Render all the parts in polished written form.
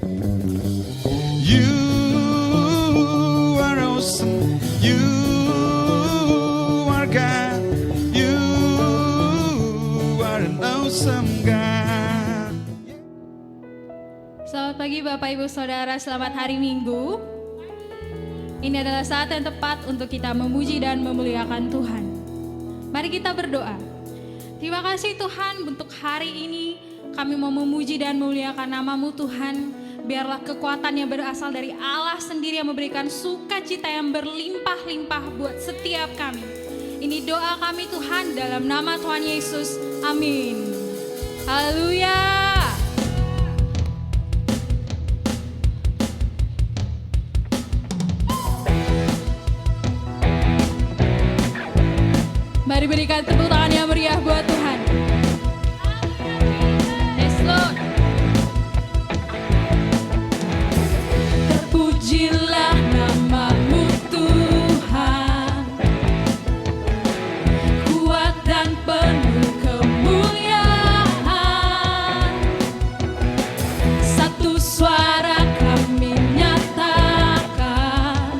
You are awesome. You are God. You are an awesome God. Selamat pagi Bapak Ibu Saudara, selamat hari Minggu. Ini adalah saat yang tepat untuk kita memuji dan memuliakan Tuhan. Mari kita berdoa. Terima kasih Tuhan untuk hari ini kami mau memuji dan memuliakan nama-Mu Tuhan. Biarlah kekuatan yang berasal dari Allah sendiri yang memberikan sukacita yang berlimpah-limpah buat setiap kami. Ini doa kami Tuhan dalam nama Tuhan Yesus. Amin. Haleluya. Mari berikan tepuk tangan yang meriah buat Tuhan. Yes Lord. Terpujilah nama-Mu Tuhan, kuat dan penuh kemuliaan. Satu suara kami nyatakan,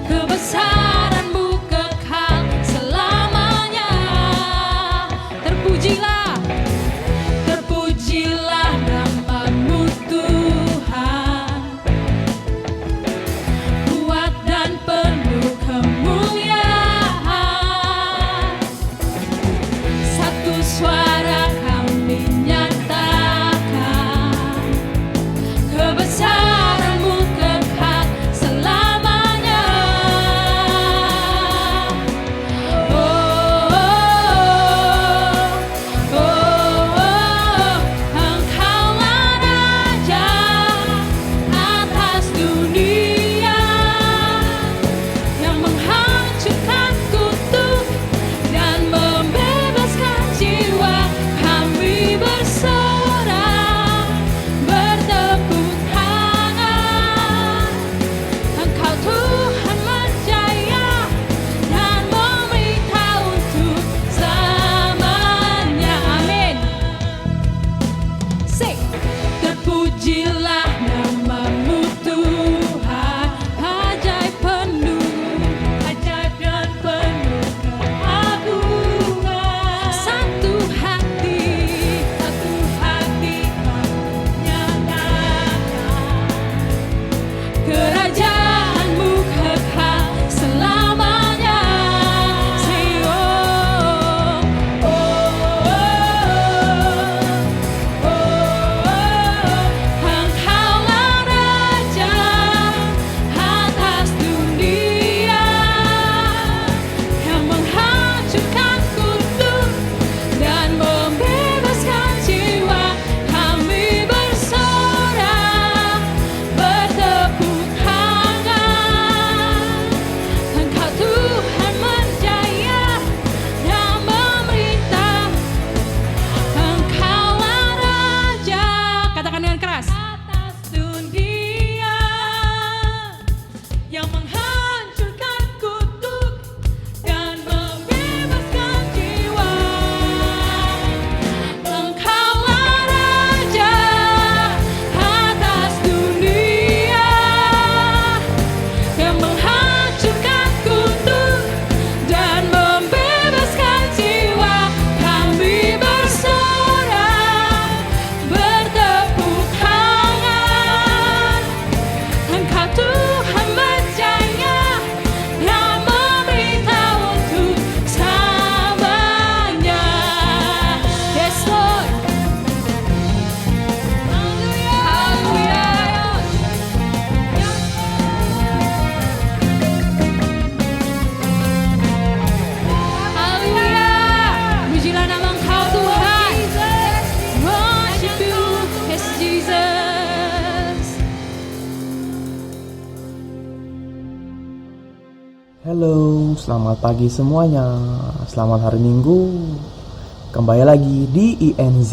kebesaran-Mu kekal selamanya. Terpujilah, terpujilah nama-Mu Tuhan, kuat dan penuh kemuliaan. Satu suara kami nyatakan, kebesaran-Mu kekal selamanya. Oh, oh, oh, oh, Engkaulah Raja atas dunia, yang menghancurkan kutuk dan membebaskan jiwa. Kami bersorak, bertepuk tangan. Engkau Tuhan menjaya dan memerintah untuk selamanya. Amin. Sing. Terpujilah nama-Mu Tuhan, ajaib dan penuh keagungan. Satu hati kami nyatakan, kerajaan-Mu kekal selamanya. Say oh, oh, oh, oh, oh. Engkaulah Raja atas dunia, yang menghancurkan kutuk dan membebaskan jiwa. Kami bersorak, bertepuk tangan. Engkau Tuhan menjaya dan memerintah. Engkaulah Raja, katakan dengan keras, atas dunia, yang menghancurkan kutuk dan membebaskan jiwa. Engkaulah Raja atas dunia, yang menghancurkan kutuk dan membebaskan jiwa. Kami bersorak, bertepuk tangan. Engkau Tuhan menjaya dan memerintah untuk selamanya. Yes Lord. Haleluya. Haleluya. Pujilah nama Engkau Tuhan. Worship you, yes Jesus. Halo, selamat pagi semuanya. Selamat hari Minggu. Kembali lagi di INZ.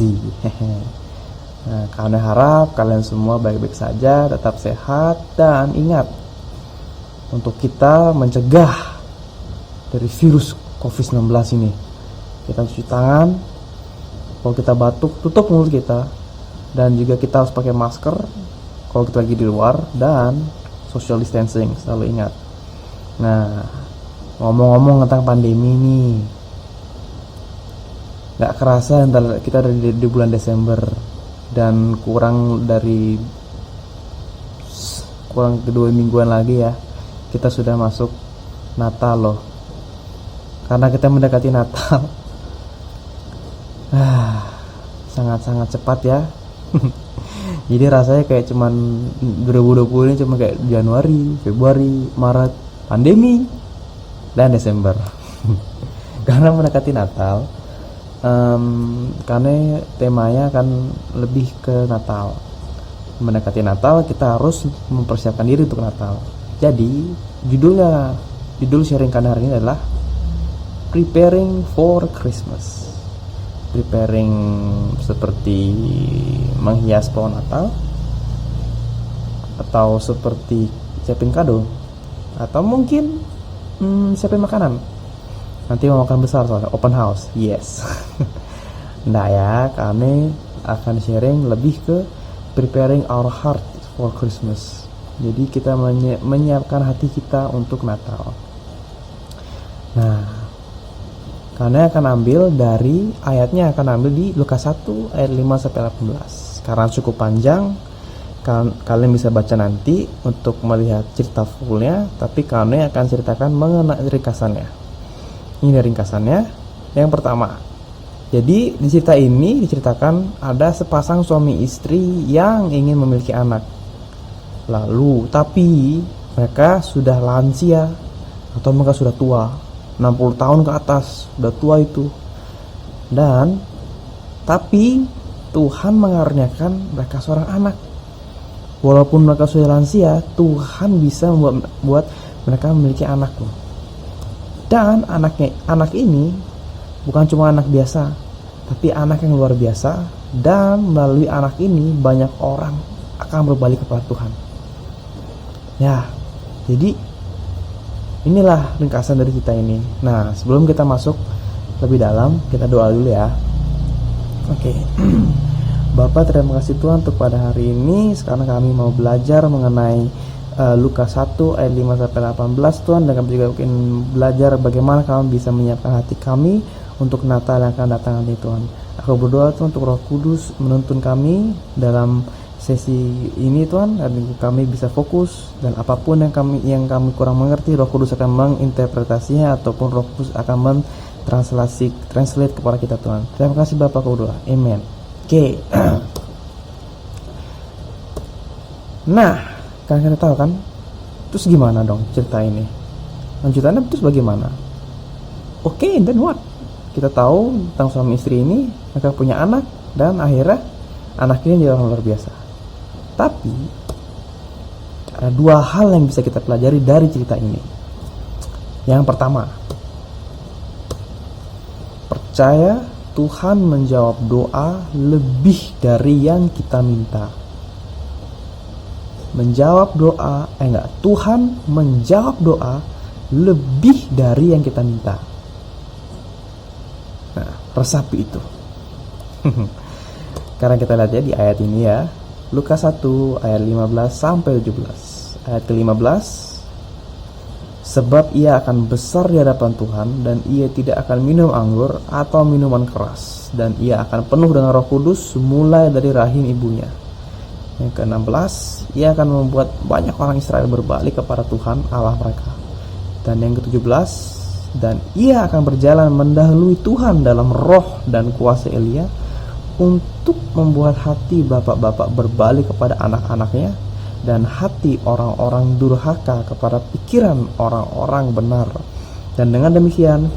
Nah, kami harap kalian semua baik-baik saja, tetap sehat, dan ingat untuk kita mencegah dari virus COVID-19 ini. Kita cuci tangan, kalau kita batuk tutup mulut kita, dan juga kita harus pakai masker kalau kita lagi di luar, dan social distancing, selalu ingat. Nah, ngomong-ngomong tentang pandemi nih, nggak kerasa kita ada di bulan Desember, dan kurang kedua mingguan lagi ya, kita sudah masuk Natal loh. Karena kita mendekati Natal, sangat-sangat cepat ya. Jadi rasanya kayak cuman 2020 ini cuma kayak Januari, Februari, Maret, pandemi, dan Desember. Karena mendekati Natal, karena temanya akan lebih ke Natal. Mendekati Natal, kita harus mempersiapkan diri untuk Natal. Jadi judul sharing kalian hari ini adalah Preparing for Christmas. Preparing seperti menghias pohon Natal, atau seperti siapin kado, atau mungkin siapin makanan. Nanti mau makan besar soalnya open house. Yes. Nah ya, kami akan sharing lebih ke preparing our heart for Christmas. Jadi kita menyiapkan hati kita untuk Natal. Nah, karena akan ambil dari ayatnya, akan ambil di Lukas 1 ayat 5 sampai 18. Karena cukup panjang, kalian bisa baca nanti untuk melihat cerita fullnya, tapi kami akan ceritakan mengenai ringkasannya. Ini ringkasannya. Yang pertama, jadi di cerita ini diceritakan ada sepasang suami istri yang ingin memiliki anak. Lalu, tapi mereka sudah lansia atau mereka sudah tua, 60 tahun ke atas, udah tua itu. Dan tapi Tuhan mengaruniakan mereka seorang anak. Walaupun mereka sudah lansia, Tuhan bisa membuat mereka memiliki anak loh. Dan anak ini bukan cuma anak biasa, tapi anak yang luar biasa. Dan melalui anak ini banyak orang akan berbalik kepada Tuhan. Ya, jadi inilah ringkasan dari cerita ini. Nah, sebelum kita masuk lebih dalam, kita doa dulu ya. Oke. Bapak, terima kasih Tuhan untuk pada hari ini. Sekarang kami mau belajar mengenai Lukas 1 ayat 5 sampai 18 Tuhan, dan kami juga mungkin belajar bagaimana kami bisa menyiapkan hati kami untuk Natal yang akan datang nanti Tuhan. Aku berdoa Tuhan untuk Roh Kudus menuntun kami dalam sesi ini Tuhan, agar kami bisa fokus, dan apapun yang kami kurang mengerti, Roh Kudus akan menginterpretasinya, ataupun Roh Kudus akan translate kepada kita Tuhan. Terima kasih Bapak, aku berdoa. Amen. Oke. Nah, kan kita tahu kan, terus gimana dong cerita ini? Lanjutannya terus bagaimana? Oke, then what? Kita tahu tentang suami istri ini, mereka punya anak, dan akhirnya anak ini jadi orang luar biasa. Tapi ada dua hal yang bisa kita pelajari dari cerita ini. Yang pertama, percaya Tuhan menjawab doa lebih dari yang kita minta. Tuhan menjawab doa lebih dari yang kita minta. Nah, resapi itu. Karena kita lihat ya di ayat ini ya, Lukas 1 ayat 15 sampai 17. Ayat ke-15, sebab ia akan besar di hadapan Tuhan, dan ia tidak akan minum anggur atau minuman keras, dan ia akan penuh dengan Roh Kudus mulai dari rahim ibunya. Yang ke-16, ia akan membuat banyak orang Israel berbalik kepada Tuhan Allah mereka. Dan yang ke-17, dan ia akan berjalan mendahului Tuhan dalam roh dan kuasa Elia, untuk membuat hati bapak-bapak berbalik kepada anak-anaknya, dan hati orang-orang durhaka kepada pikiran orang-orang benar, dan dengan demikian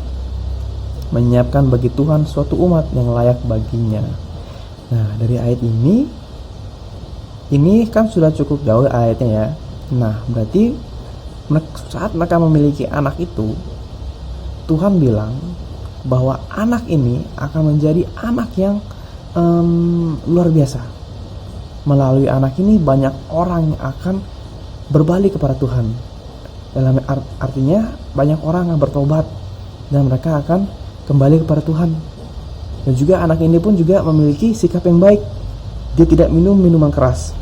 menyiapkan bagi Tuhan suatu umat yang layak baginya. Nah, dari ayat ini kan sudah cukup jauh ayatnya ya. Nah, berarti saat mereka memiliki anak itu, Tuhan bilang bahwa anak ini akan menjadi anak yang luar biasa. Melalui anak ini banyak orang yang akan berbalik kepada Tuhan. Dalam artinya banyak orang yang bertobat, dan mereka akan kembali kepada Tuhan. Dan juga anak ini pun juga memiliki sikap yang baik. Dia tidak minum minuman keras.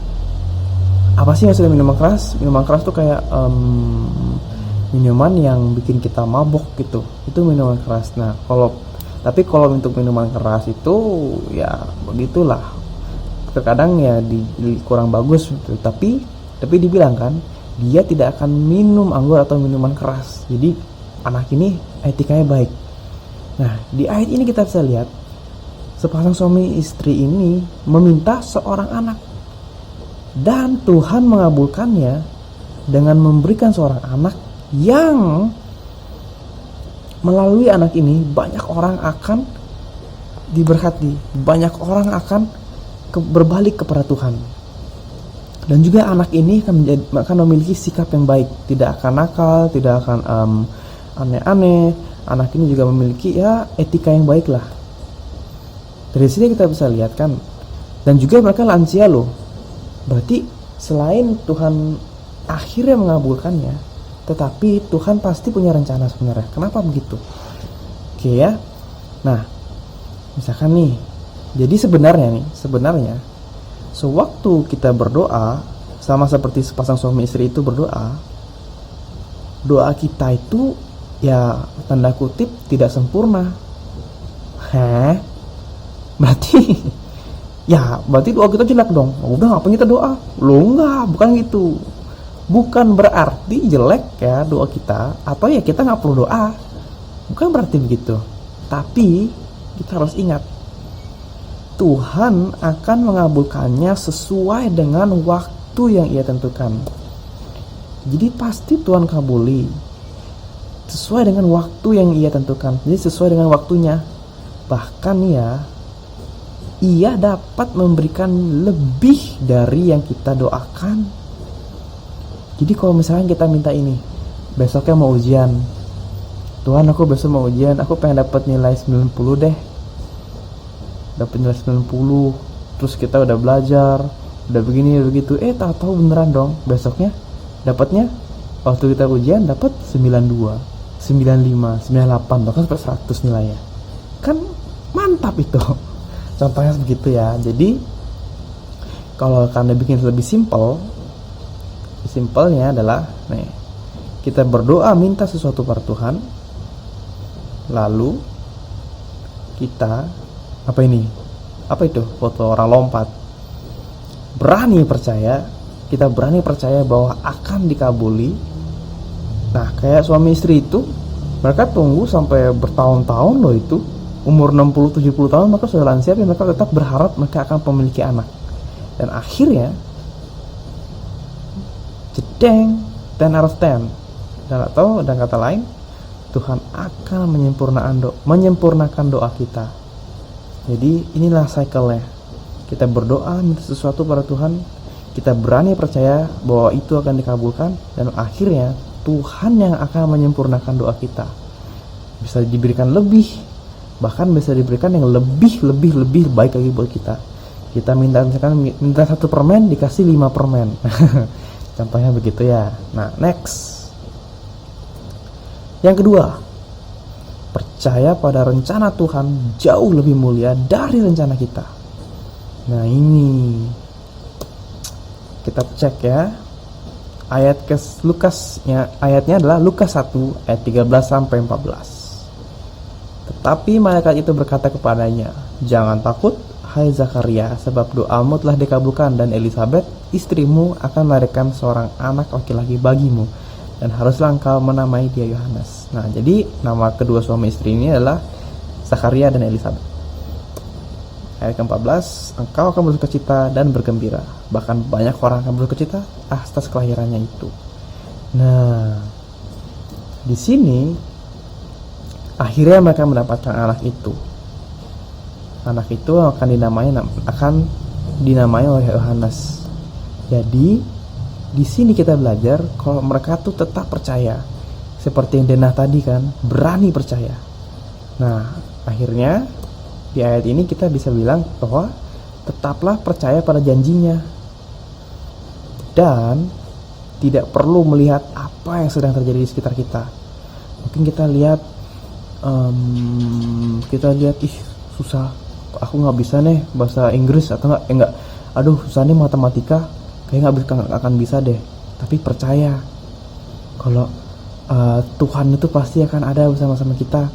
Apa sih maksudnya minuman keras? Minuman keras tuh kayak minuman yang bikin kita mabok gitu. Itu minuman keras. Nah, tapi kalau untuk minuman keras itu ya begitulah. Terkadang ya kurang bagus gitu. Tapi dibilang kan dia tidak akan minum anggur atau minuman keras. Jadi anak ini etikanya baik. Nah, di ayat ini kita bisa lihat sepasang suami istri ini meminta seorang anak. Dan Tuhan mengabulkannya dengan memberikan seorang anak yang melalui anak ini banyak orang akan diberkati, banyak orang akan berbalik kepada Tuhan. Dan juga anak ini akan memiliki sikap yang baik, tidak akan nakal, tidak akan aneh-aneh. Anak ini juga memiliki ya etika yang baik lah. Dari sini kita bisa lihat kan. Dan juga mereka lansia loh. Berarti selain Tuhan akhirnya mengabulkannya, tetapi Tuhan pasti punya rencana sebenarnya. Kenapa begitu? Oke ya. Nah, misalkan nih, jadi sebenarnya sewaktu kita berdoa, sama seperti sepasang suami istri itu berdoa, doa kita itu ya tanda kutip tidak sempurna. Berarti doa kita jelek dong. Udah ngapain kita doa? Loh enggak, bukan gitu. Bukan berarti jelek ya doa kita, atau ya kita nggak perlu doa. Bukan berarti begitu. Tapi kita harus ingat, Tuhan akan mengabulkannya sesuai dengan waktu yang Ia tentukan. Jadi pasti Tuhan kabuli sesuai dengan waktu yang Ia tentukan. Jadi sesuai dengan waktunya. Bahkan ya, Ia dapat memberikan lebih dari yang kita doakan. Jadi kalau misalnya kita minta ini, besoknya mau ujian, Tuhan aku besok mau ujian, aku pengen dapat nilai 90 deh. Dapat nilai 90, terus kita udah belajar, udah begini begitu, tahu-tahu beneran dong besoknya dapatnya waktu kita ujian dapat 92, 95, 98, bahkan sampai 100 nilainya. Kan mantap itu. Contohnya begitu ya. Jadi kalau kalian bikin lebih simpelnya adalah nih, kita berdoa minta sesuatu pada Tuhan, lalu kita apa itu foto orang lompat, kita berani percaya bahwa akan dikabuli. Nah, kayak suami istri itu, mereka tunggu sampai bertahun-tahun loh itu, umur 60-70 tahun mereka sudah lansia, tapi mereka tetap berharap mereka akan memiliki anak. Dan akhirnya jedeng 10 out of 10. Dan kata lain, Tuhan akan menyempurnakan doa kita. Jadi inilah cycle-nya. Kita berdoa minta sesuatu pada Tuhan, kita berani percaya bahwa itu akan dikabulkan, dan akhirnya Tuhan yang akan menyempurnakan doa kita. Bisa diberikan lebih, bahkan bisa diberikan yang lebih baik lagi buat kita. Kita minta 1 permen dikasih 5 permen. Contohnya begitu ya. Nah, next. Yang kedua, percaya pada rencana Tuhan jauh lebih mulia dari rencana kita. Nah, ini kita cek ya. Ayatnya adalah Lukas 1 ayat 13 sampai 14. Tetapi malaikat itu berkata kepadanya, "Jangan takut, hai Zakaria, sebab doamu telah dikabulkan, dan Elisabet, istrimu, akan melahirkan seorang anak laki-laki bagimu, dan haruslah engkau menamai dia Yohanes." Nah, jadi nama kedua suami istri ini adalah Zakaria dan Elisabet. Ayat ke-14, engkau akan bersukacita dan bergembira, bahkan banyak orang akan bersukacita atas kelahirannya itu. Nah, di sini akhirnya mereka mendapatkan anak itu. Anak itu akan dinamai oleh Yohanes. Jadi di sini kita belajar kalau mereka tuh tetap percaya, seperti yang Denah tadi kan, berani percaya. Nah, akhirnya di ayat ini kita bisa bilang bahwa tetaplah percaya pada janjinya, dan tidak perlu melihat apa yang sedang terjadi di sekitar kita. Mungkin kita lihat susah, aku nggak bisa nih bahasa Inggris, atau enggak, aduh susah nih matematika, kayak nggak akan bisa deh. Tapi percaya kalau Tuhan itu pasti akan ada bersama-sama kita.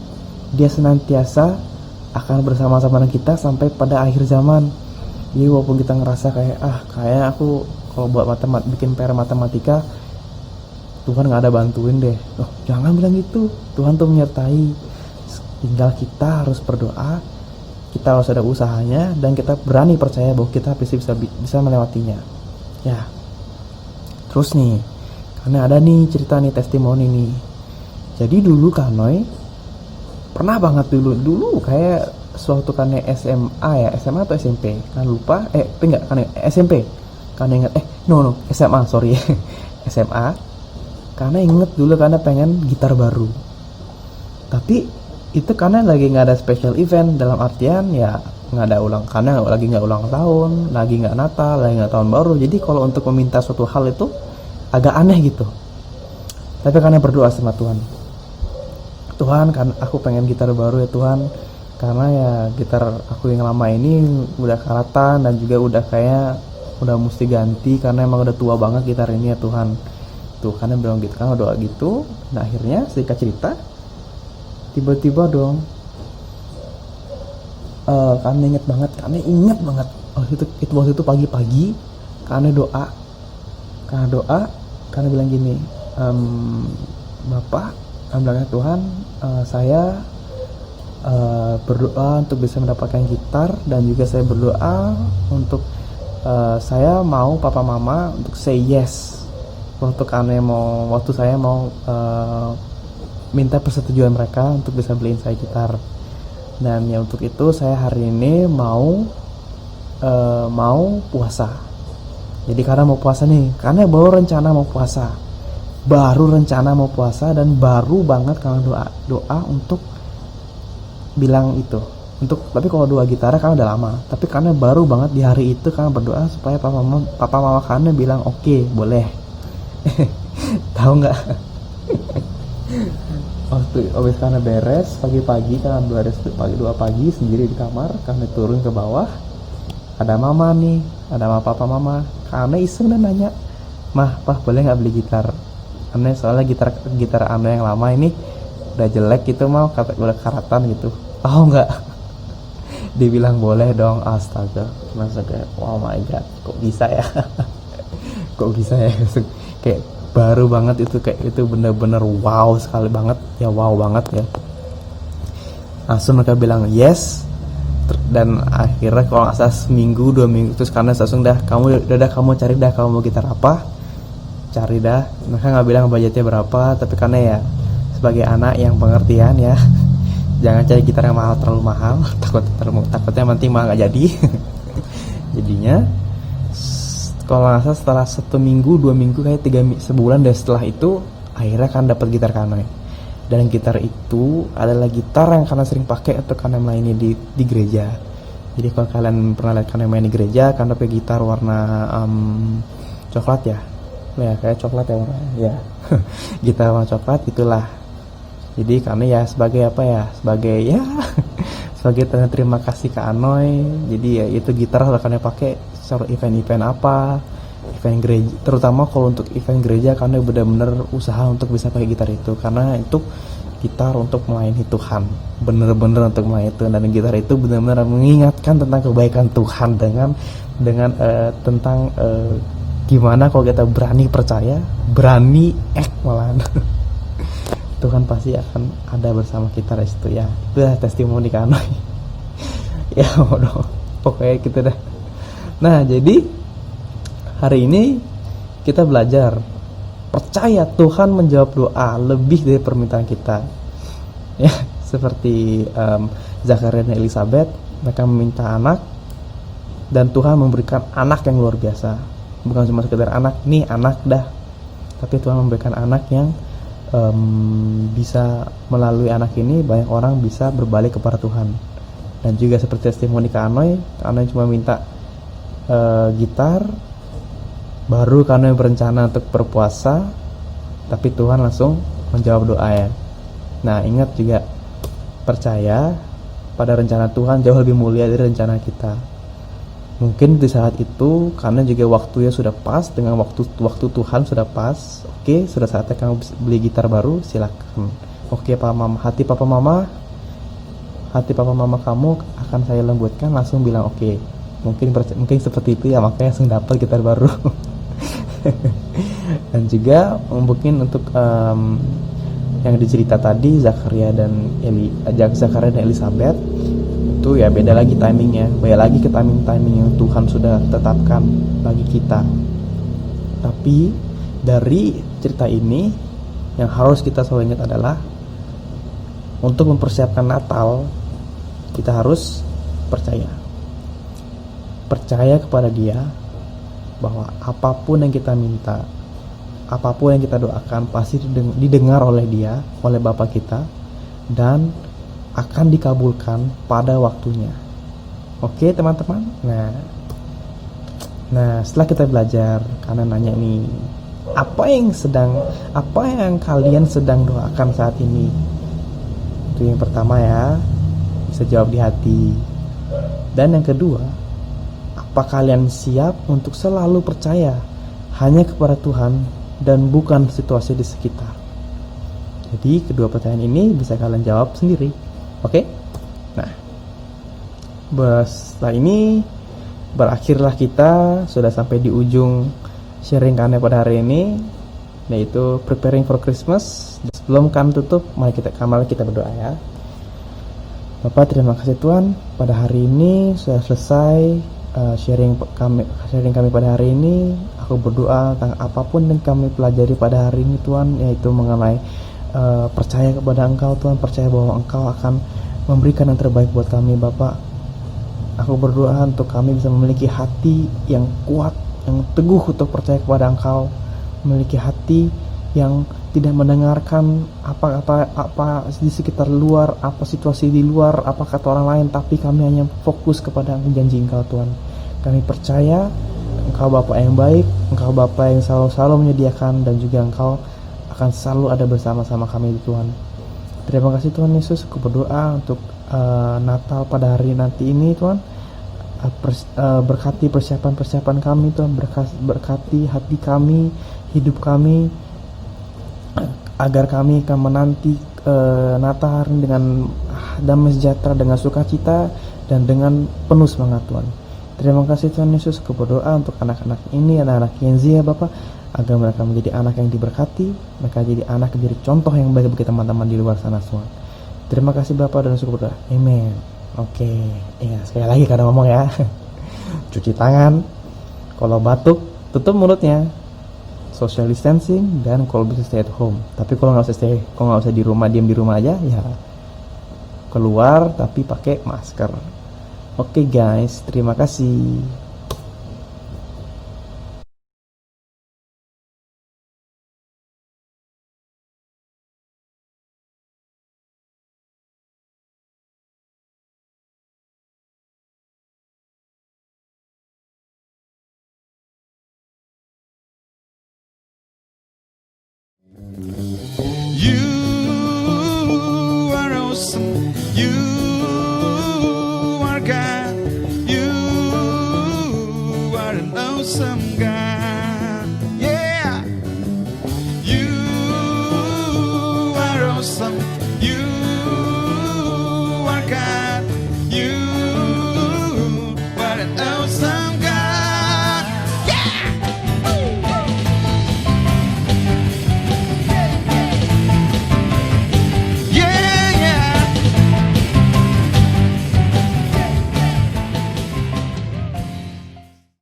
Dia senantiasa akan bersama-sama dengan kita sampai pada akhir zaman. Jadi walaupun kita ngerasa kayak aku kalau buat bikin PR matematika Tuhan nggak ada bantuin deh. Oh, jangan bilang gitu. Tuhan tuh menyertai. Tinggal kita harus berdoa, kita harus ada usahanya, dan kita berani percaya bahwa kita pasti bisa melewatinya. Ya. Terus nih, karena ada nih cerita nih, testimoni nih. Jadi dulu Kanoy pernah banget dulu kayak suatu karena SMA atau SMP kan lupa, enggak kan SMP, karena ingat SMA sorry SMA, karena inget dulu karena pengen gitar baru. Tapi itu karena lagi nggak ada special event, dalam artian ya nggak ada karena lagi nggak ulang tahun, lagi nggak Natal, lagi nggak tahun baru. Jadi kalau untuk meminta suatu hal itu agak aneh gitu. Tapi karena berdoa sama Tuhan kan aku pengen gitar baru ya Tuhan, karena ya gitar aku yang lama ini udah karatan dan juga udah mesti ganti karena emang udah tua banget gitar ini ya Tuhan. Tuh karena bilang gitu kan, doa gitu. Nah akhirnya sedikit cerita, tiba-tiba dong karena inget banget waktu itu pagi-pagi karena doa karena bilang gini, Bapak bilangnya Tuhan, saya berdoa untuk bisa mendapatkan gitar, dan juga saya berdoa untuk saya mau papa mama untuk say yes waktu saya mau minta persetujuan mereka untuk bisa beliin saya gitar. Dan ya untuk itu saya hari ini mau puasa. Jadi karena mau puasa nih, karena baru rencana mau puasa dan baru banget kalau doa untuk bilang itu. Tapi kalau doa gitar kan udah lama, tapi karena baru banget di hari itu karena berdoa supaya papa mama karena bilang oke, boleh. Tahu nggak? Waktu habis karena beres pagi-pagi kan beres pagi sendiri di kamar, karena turun ke bawah ada mama papa mama, karena iseng dan nanya, "Mah, Pah, boleh nggak beli gitar?" Karena soalnya gitar Anda yang lama ini udah jelek gitu, mau udah karatan gitu. Tahu nggak? Dibilang boleh dong. Astaga, langsung kayak oh my god, kok bisa ya? Kayak baru banget itu, kayak itu bener-bener wow sekali banget ya, langsung mereka bilang yes. Dan akhirnya kalau nggak salah seminggu 2 minggu terus, karena langsung kamu cari kamu mau gitar apa, cari mereka nggak bilang budgetnya berapa, tapi karena ya sebagai anak yang pengertian ya jangan cari gitar yang terlalu mahal, takutnya nanti mah nggak jadi. Jadinya kalau nggak salah setelah 1 minggu 2 minggu kayak 3 sebulan deh setelah itu, akhirnya kan dapat gitar Kanoy. Dan gitar itu adalah gitar yang Kanoy sering pakai untuk Kanoy mainnya di gereja. Jadi kalau kalian pernah lihat Kanoy main di gereja, Kanoy pakai gitar warna coklat ya kayak coklat ya warnanya ya. Gitar warna coklat itulah. Jadi Kanoy ya sebagai sebagai tanda terima kasih ke Anoy. Jadi ya itu gitar Kanoy pakai secara event gereja, terutama kalau untuk event gereja Kanoy benar-benar usaha untuk bisa pakai gitar itu, karena itu gitar untuk melayani Tuhan, bener-bener untuk melayani Tuhan. Dan gitar itu benar-benar mengingatkan tentang kebaikan Tuhan dengan tentang gimana kalau kita berani percaya, berani malahan Tuhan pasti akan ada bersama kita di situ ya. Itu testimoni Kanoy. Ya pokoknya gitu dah. Nah jadi hari ini kita belajar percaya Tuhan menjawab doa lebih dari permintaan kita. Ya seperti Zakaria dan Elizabeth, mereka meminta anak dan Tuhan memberikan anak yang luar biasa. Bukan cuma sekedar anak dah, tapi Tuhan memberikan anak yang bisa melalui anak ini banyak orang bisa berbalik kepada Tuhan. Dan juga seperti testimoni Kanoy cuma minta gitar, baru Kanoy berencana untuk berpuasa, tapi Tuhan langsung menjawab doa ya. Nah ingat juga, percaya pada rencana Tuhan jauh lebih mulia dari rencana kita. Mungkin di saat itu karena juga waktunya sudah pas dengan waktu Tuhan sudah pas. Oke, sudah saatnya kamu beli gitar baru, silakan. Oke, Papa Mama, hati Papa Mama kamu akan saya lembutkan, langsung bilang oke. Mungkin seperti itu ya, makanya langsung dapat gitar baru. Dan juga mungkin untuk yang dicerita tadi Zakaria dan Elizabeth itu ya beda lagi timingnya, balik lagi ke timing yang Tuhan sudah tetapkan bagi kita. Tapi dari cerita ini yang harus kita selalu ingat adalah untuk mempersiapkan Natal kita harus percaya kepada Dia bahwa apapun yang kita minta, apapun yang kita doakan pasti didengar oleh Dia, oleh Bapa kita, dan akan dikabulkan pada waktunya. Oke teman-teman. Nah setelah kita belajar, karena nanya nih, apa yang kalian sedang doakan saat ini? Itu yang pertama ya, bisa jawab di hati. Dan yang kedua, apa kalian siap untuk selalu percaya hanya kepada Tuhan dan bukan situasi di sekitar? Jadi kedua pertanyaan ini bisa kalian jawab sendiri. Oke? Nah, setelah ini berakhirlah kita sudah sampai di ujung sharing kami pada hari ini, yaitu preparing for Christmas. Sebelum kami tutup, mari kita berdoa ya. Bapak, terima kasih Tuhan, pada hari ini sudah selesai sharing kami pada hari ini. Aku berdoa tentang apapun yang kami pelajari pada hari ini Tuhan, yaitu mengenai percaya kepada Engkau Tuhan, percaya bahwa Engkau akan memberikan yang terbaik buat kami Bapak. Aku berdoa untuk kami bisa memiliki hati yang kuat, yang teguh untuk percaya kepada Engkau, memiliki hati yang tidak mendengarkan apa di sekitar luar, apa situasi di luar, apa kata orang lain, tapi kami hanya fokus kepada janji Engkau Tuhan. Kami percaya Engkau Bapa yang baik, Engkau Bapa yang selalu menyediakan, dan juga Engkau akan selalu ada bersama-sama kami Tuhan. Terima kasih Tuhan Yesus. Aku berdoa untuk Natal pada hari nanti ini Tuhan. Berkati persiapan kami Tuhan, berkati hati kami, hidup kami, agar kami akan menanti Natal dengan damai sejahtera, dengan sukacita, dan dengan penuh semangat Tuhan. Terima kasih Tuhan Yesus. Aku berdoa untuk anak-anak ini, anak-anak Gen Z ya Bapak, agar mereka menjadi anak yang diberkati, mereka jadi anak yang jadi contoh yang baik bagi teman-teman di luar sana Tuhan. Terima kasih Bapak, dan syukur berdoa. Amin. Oke, ya sekali lagi kadang ngomong ya. Cuci tangan, kalau batuk tutup mulutnya, social distancing, dan kalau bisa stay at home. Tapi kalau nggak usah di rumah, diam di rumah aja ya, keluar tapi pakai masker. Oke guys, terima kasih.